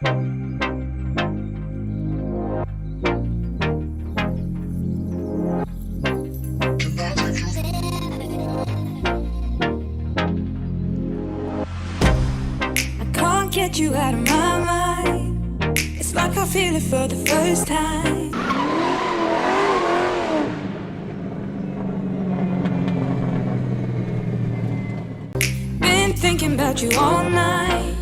Get you out of my mind. It's like I feel it for the first time. Been thinking about you all night.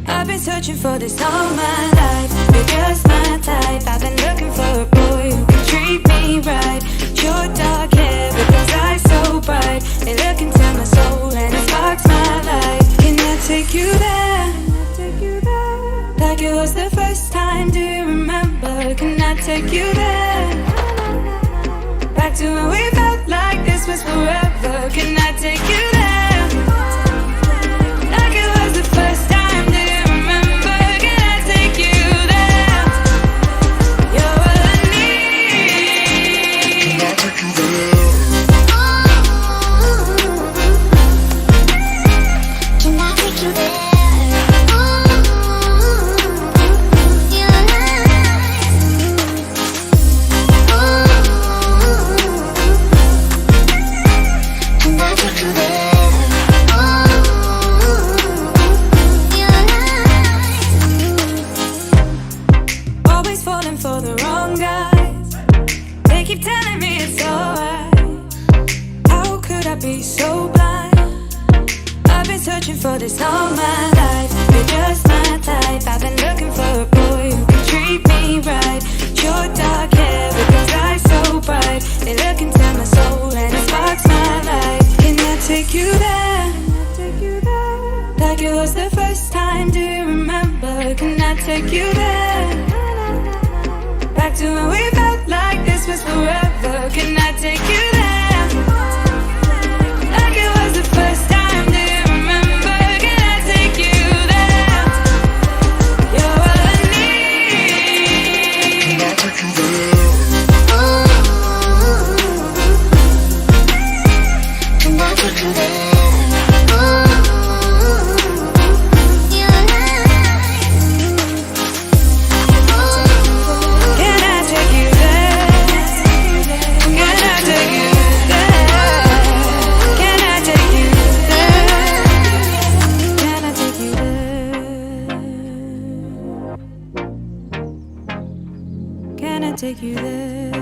I've been searching for this all my life. You're just my type. I've been looking for a boy who can treat me right. Your dark hair with those eyes so bright. They look into my soul and it sparks my life. Can I take you there? Like it was the first time, do you remember? Can I take you there? Back to when we felt like this was forever. Can I take you there? Like it was the first time, do you remember? Can I take you there? You're all I need. Can I take you there? Can I take you there? For the wrong guys, they keep telling me it's alright. How could I be so blind? I've been searching for this all my life. You're just my type. I've been looking for a boy who can treat me right. Your dark hair with those eyes so bright. They look into my soul and it sparks my life. Can I take you there? Like it was the first time, do you remember? Can I take you there? Back to when we felt like this was forever. Can I take you there? Like it was the first time, do you remember? Can I take you there? You're all I need. Can I take you there? Can I take you there? Take you there.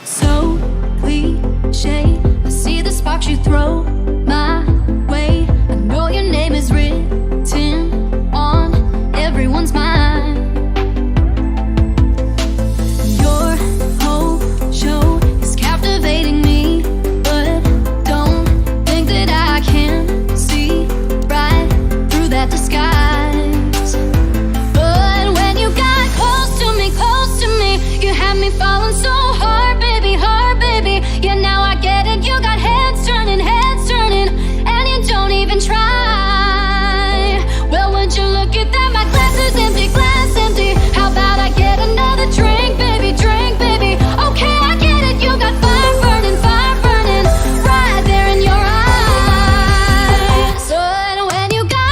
So cliche, I see the sparks you throw my way. I know your name is written on everyone's mind. Your whole show is captivating me, but don't think that I can see right through that disguise. But when you got close to me, you had me falling so hard, baby, hard, baby. Yeah, now I get it, you got heads turning, and you don't even try. Well, would you look at that, my glass is empty, how about I get another drink, baby, okay, I get it, you got fire burning, right there in your eyes. So when you got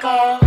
go.